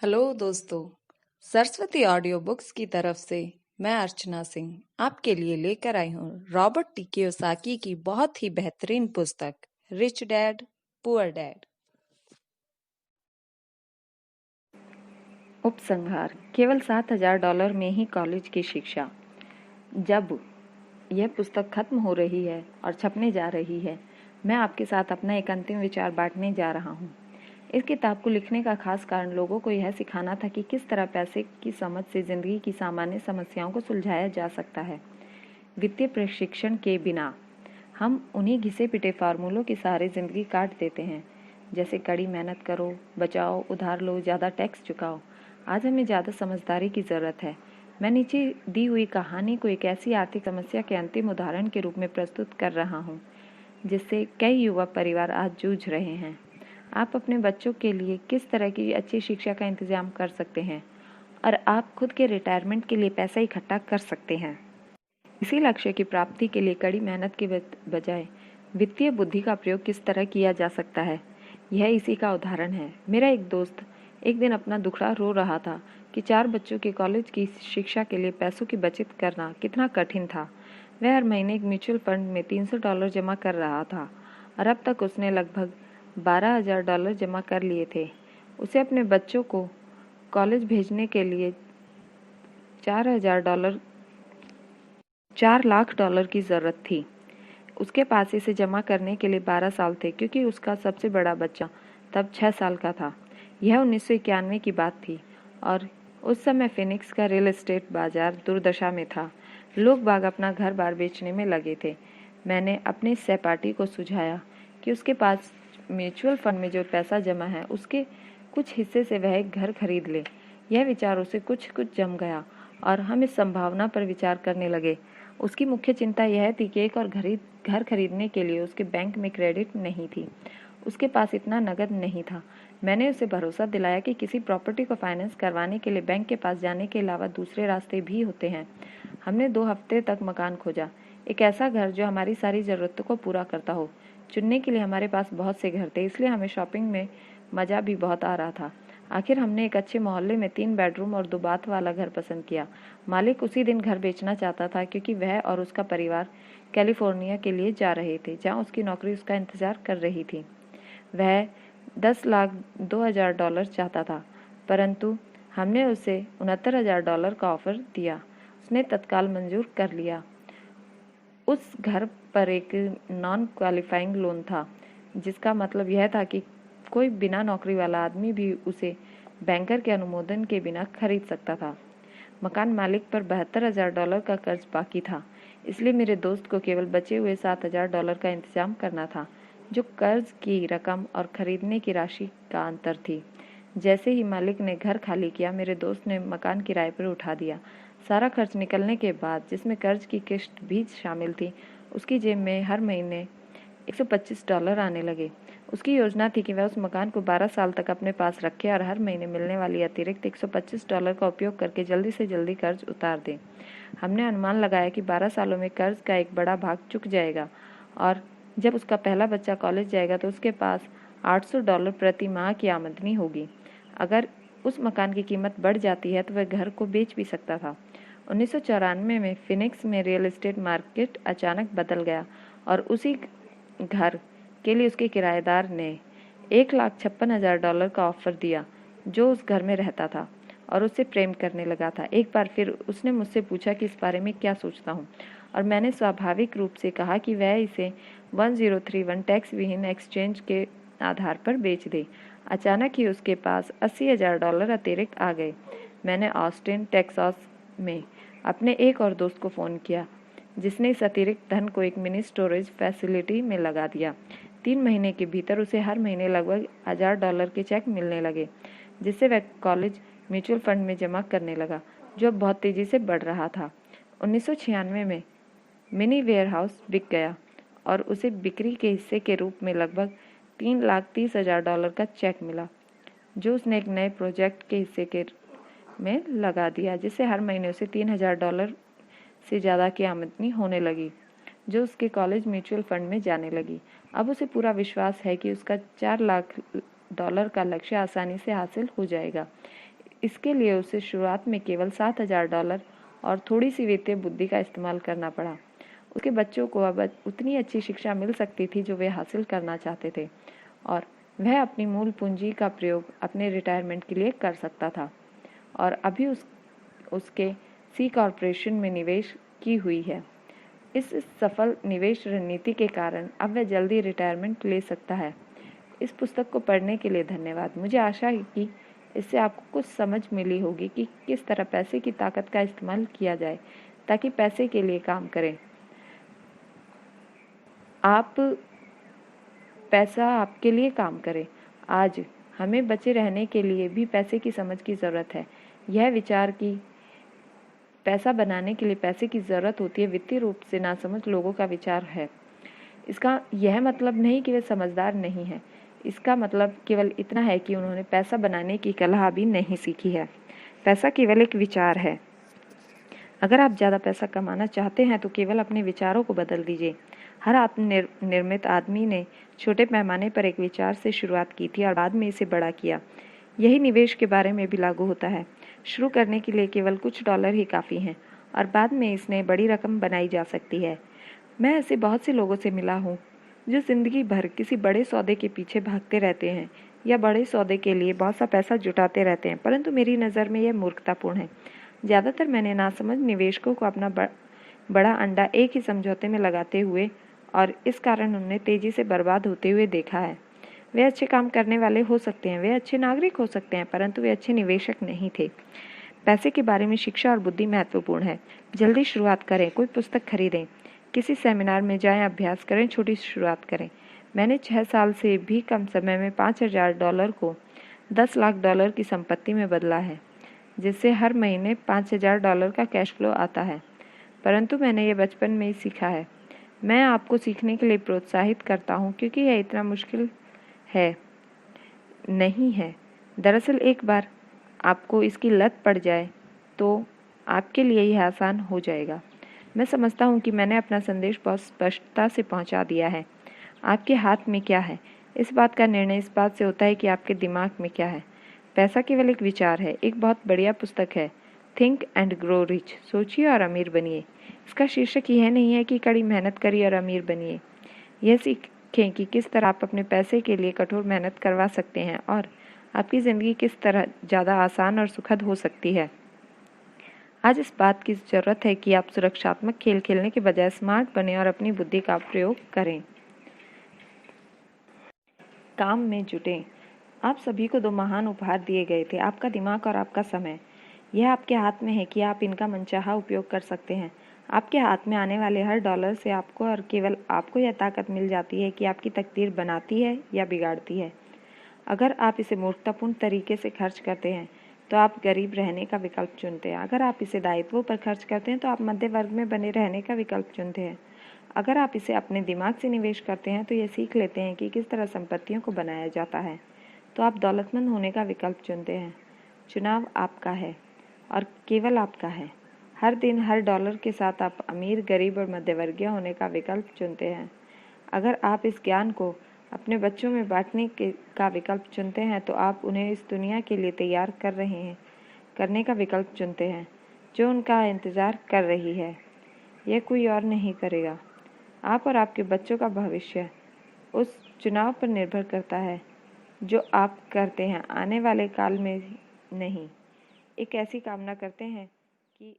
Hello दोस्तों। Saraswati audio books की तरफ से मैं अर्चना सिंह आपके लिए लेकर आई हूँ रॉबर्ट टी कियोसाकी की बहुत ही बेहतरीन पुस्तक रिच डैड पुअर डैड। उपसंहार। केवल $7,000 में ही कॉलेज की शिक्षा। जब यह पुस्तक खत्म हो रही है और छपने जा रही है, मैं आपके साथ अपना एक अंतिम विचार बांटने जा रहा हूँ। इस किताब को लिखने का खास कारण लोगों को यह सिखाना था कि किस तरह पैसे की समझ से जिंदगी की सामान्य समस्याओं को सुलझाया जा सकता है। वित्तीय प्रशिक्षण के बिना हम उन्हीं घिसे पिटे फार्मूलों के सहारे जिंदगी काट देते हैं, जैसे कड़ी मेहनत करो, बचाओ, उधार लो, ज़्यादा टैक्स चुकाओ। आज हमें ज़्यादा समझदारी की ज़रूरत है। मैं नीचे दी हुई कहानी को एक ऐसी आर्थिक समस्या के अंतिम उदाहरण के रूप में प्रस्तुत कर रहा हूँ जिससे कई युवा परिवार आज जूझ रहे हैं। आप अपने बच्चों के लिए किस तरह की अच्छी शिक्षा का इंतजाम कर सकते हैं और आप खुद के रिटायरमेंट के लिए पैसा इकट्ठा कर सकते हैं। इसी लक्ष्य की प्राप्ति के लिए कड़ी मेहनत के बजाय वित्तीय बुद्धि का प्रयोग किस तरह किया जा सकता है, यह इसी का उदाहरण है। मेरा एक दोस्त एक दिन अपना दुखड़ा रो रहा था कि 4 बच्चों के कॉलेज की शिक्षा के लिए पैसों की बचत करना कितना कठिन था। वह हर महीने एक म्यूचुअल फंड में $300 जमा कर रहा था और अब तक उसने लगभग $12,000 जमा कर लिए थे। उसे अपने बच्चों को कॉलेज भेजने के लिए $4 लाख की ज़रूरत थी। उसके पास इसे जमा करने के लिए 12 साल थे, क्योंकि उसका सबसे बड़ा बच्चा तब 6 साल का था। यह 1991 की बात थी और उस समय फिनिक्स का रियल एस्टेट बाजार दुर्दशा में था। लोग बाग अपना घर बार बेचने में लगे थे। मैंने अपने सहपाठी को सुझाया कि उसके पास म्यूचुअल फंड में जो पैसा जमा है उसके कुछ हिस्से से वह एक घर खरीद ले। यह विचार उसे कुछ जम गया और हम इस संभावना पर विचार करने लगे। उसकी मुख्य चिंता यह थी कि एक और घर खरीदने के लिए उसके बैंक में क्रेडिट नहीं थी। उसके पास इतना नकद नहीं था। मैंने उसे भरोसा दिलाया कि किसी प्रॉपर्टी को फाइनेंस करवाने के लिए बैंक के पास जाने के अलावा दूसरे रास्ते भी होते हैं। हमने 2 हफ्ते तक मकान खोजा, एक ऐसा घर जो हमारी सारी ज़रूरतों को पूरा करता हो। चुनने के लिए हमारे पास बहुत से घर थे, इसलिए हमें शॉपिंग में मज़ा भी बहुत आ रहा था। आखिर हमने एक अच्छे मोहल्ले में 3 बेडरूम और 2 बाथ वाला घर पसंद किया। मालिक उसी दिन घर बेचना चाहता था, क्योंकि वह और उसका परिवार कैलिफोर्निया के लिए जा रहे थे, जहां उसकी नौकरी उसका इंतजार कर रही थी। वह $10,02,000 चाहता था, परंतु हमने उसे $69,000 का ऑफर दिया। उसने तत्काल मंजूर कर लिया। उस घर पर एक नॉन क्वालिफाइंग लोन था, जिसका मतलब यह था कि कोई बिना नौकरी वाला आदमी भी उसे बैंकर के अनुमोदन के बिना खरीद सकता था। मकान मालिक पर $72,000 का कर्ज बाकी था, इसलिए मेरे दोस्त को केवल बचे हुए $7,000 का इंतजाम करना था, जो कर्ज की रकम और खरीदने की राशि का अंतर थी। जैसे ही मालिक ने घर खाली किया, मेरे दोस्त ने मकान किराए पर उठा दिया। सारा खर्च निकलने के बाद, जिसमें कर्ज की किश्त भी शामिल थी, उसकी जेब में हर महीने $125 आने लगे। उसकी योजना थी कि वह उस मकान को 12 साल तक अपने पास रखे और हर महीने मिलने वाली अतिरिक्त $125 का उपयोग करके जल्दी से जल्दी कर्ज उतार दे। हमने अनुमान लगाया कि 12 सालों में कर्ज का एक बड़ा भाग चुक जाएगा और जब उसका पहला बच्चा कॉलेज जाएगा तो उसके पास $800 प्रति माह की आमदनी होगी। अगर उस मकान की कीमत बढ़ जाती है तो वह घर को बेच भी सकता था। 1994 में फिनिक्स में रियल एस्टेट मार्केट अचानक बदल गया और उसी घर के लिए उसके किराएदार ने $1,56,000 का ऑफर दिया, जो उस घर में रहता था और उससे प्रेम करने लगा था। एक बार फिर उसने मुझसे पूछा कि इस बारे में क्या सोचता हूँ, और मैंने स्वाभाविक रूप से कहा कि वह इसे 1031 टैक्स विहीन एक्सचेंज के आधार पर बेच दे। अचानक ही उसके पास $80,000 अतिरिक्त आ गए। मैंने ऑस्टिन, टेक्सास में अपने एक और दोस्त को फ़ोन किया, जिसने इस अतिरिक्त धन को एक मिनी स्टोरेज फैसिलिटी में लगा दिया। 3 महीने के भीतर उसे हर महीने लगभग $1,000 के चेक मिलने लगे, जिससे वह कॉलेज म्यूचुअल फंड में जमा करने लगा, जो अब बहुत तेज़ी से बढ़ रहा था। 1996 में मिनी वेयरहाउस बिक गया और उसे बिक्री के हिस्से के रूप में लगभग $3,30,000 का चेक मिला, जो उसने एक नए प्रोजेक्ट के हिस्से के में लगा दिया, जिससे हर महीने उसे $3,000 से ज़्यादा की आमदनी होने लगी, जो उसके कॉलेज म्यूचुअल फंड में जाने लगी। अब उसे पूरा विश्वास है कि उसका $4 लाख का लक्ष्य आसानी से हासिल हो जाएगा। इसके लिए उसे शुरुआत में केवल $7,000 और थोड़ी सी वित्तीय बुद्धि का इस्तेमाल करना पड़ा। उसके बच्चों को अब उतनी अच्छी शिक्षा मिल सकती थी जो वे हासिल करना चाहते थे, और वह अपनी मूल पूंजी का प्रयोग अपने रिटायरमेंट के लिए कर सकता था। और अभी उसके सी कॉर्पोरेशन में निवेश की हुई है। इस सफल निवेश रणनीति के कारण अब वह जल्दी रिटायरमेंट ले सकता है। इस पुस्तक को पढ़ने के लिए धन्यवाद। मुझे आशा है कि इससे आपको कुछ समझ मिली होगी कि किस तरह पैसे की ताकत का इस्तेमाल किया जाए ताकि पैसे के लिए काम करें। पैसा आपके लिए काम करे। आज हमें बचे रहने के लिए भी पैसे की समझ की ज़रूरत है। यह विचार कि पैसा बनाने के लिए पैसे की ज़रूरत होती है वित्तीय रूप से नासमझ लोगों का विचार है। इसका यह मतलब नहीं कि वे समझदार नहीं हैं। इसका मतलब केवल इतना है कि उन्होंने पैसा बनाने की कला अभी नहीं सीखी है। पैसा केवल एक विचार है। अगर आप ज़्यादा पैसा कमाना चाहते हैं तो केवल अपने विचारों को बदल दीजिए। हर आत्मनिर्मित आदमी ने छोटे पैमाने पर एक विचार से शुरुआत की थी और बाद में इसे बड़ा किया। यही निवेश के बारे में भी लागू होता है। शुरू करने के लिए केवल कुछ डॉलर ही काफ़ी हैं और बाद में इसने बड़ी रकम बनाई जा सकती है। मैं ऐसे बहुत से लोगों से मिला हूँ जो जिंदगी भर किसी बड़े सौदे के पीछे भागते रहते हैं या बड़े सौदे के लिए बहुत सा पैसा जुटाते रहते हैं, परंतु मेरी नज़र में यह मूर्खतापूर्ण है। ज़्यादातर मैंने नासमझ निवेशकों को अपना बड़ा अंडा एक ही समझौते में लगाते हुए और इस कारण उन्हें तेज़ी से बर्बाद होते हुए देखा है। वे अच्छे काम करने वाले हो सकते हैं, वे अच्छे नागरिक हो सकते हैं, परंतु वे अच्छे निवेशक नहीं थे। पैसे के बारे में शिक्षा और बुद्धि महत्वपूर्ण है। जल्दी शुरुआत करें, कोई पुस्तक खरीदें, किसी सेमिनार में जाएं, अभ्यास करें, छोटी शुरुआत करें। मैंने 6 साल से भी कम समय में $5,000 को $10 लाख की संपत्ति में बदला है, जिससे हर महीने $5,000 का कैश फ्लो आता है। परंतु मैंने ये बचपन में ही सीखा है। मैं आपको सीखने के लिए प्रोत्साहित करता हूँ क्योंकि यह इतना मुश्किल है नहीं है। दरअसल एक बार आपको इसकी लत पड़ जाए तो आपके लिए यह आसान हो जाएगा। मैं समझता हूँ कि मैंने अपना संदेश बहुत स्पष्टता से पहुँचा दिया है। आपके हाथ में क्या है, इस बात का निर्णय इस बात से होता है कि आपके दिमाग में क्या है। पैसा केवल एक विचार है। एक बहुत बढ़िया पुस्तक है, थिंक एंड ग्रो रिच, सोचिए और अमीर बनिए। इसका शीर्षक यह नहीं है कि कड़ी मेहनत करिए और अमीर बनिए। यह सीखें कि किस तरह आप अपने पैसे के लिए कठोर मेहनत करवा सकते हैं और आपकी ज़िंदगी किस तरह ज़्यादा आसान और सुखद हो सकती है। आज इस बात की ज़रूरत है कि आप सुरक्षात्मक खेल खेलने के बजाय स्मार्ट बने और अपनी बुद्धि का प्रयोग करें। काम में जुटें। आप सभी को 2 महान उपहार दिए गए थे, आपका दिमाग और आपका समय। यह आपके हाथ में है कि आप इनका मनचाहा उपयोग कर सकते हैं। आपके हाथ में आने वाले हर डॉलर से आपको और केवल आपको यह ताकत मिल जाती है कि आपकी तकदीर बनाती है या बिगाड़ती है। अगर आप इसे मूर्खतापूर्ण तरीके से खर्च करते हैं तो आप गरीब रहने का विकल्प चुनते हैं। अगर आप इसे दायित्वों पर खर्च करते हैं तो आप मध्य वर्ग में बने रहने का विकल्प चुनते हैं। अगर आप इसे अपने दिमाग से निवेश करते हैं तो यह सीख लेते हैं कि किस तरह संपत्तियों को बनाया जाता है, तो आप दौलतमंद होने का विकल्प चुनते हैं। चुनाव आपका है और केवल आपका है। हर दिन हर डॉलर के साथ आप अमीर, गरीब और मध्यवर्गीय होने का विकल्प चुनते हैं। अगर आप इस ज्ञान को अपने बच्चों में बांटने का विकल्प चुनते हैं तो आप उन्हें इस दुनिया के लिए तैयार करने का विकल्प चुनते हैं जो उनका इंतज़ार कर रही है। यह कोई और नहीं करेगा। आप और आपके बच्चों का भविष्य उस चुनाव पर निर्भर करता है जो आप करते हैं, आने वाले काल में नहीं। एक ऐसी कामना करते हैं कि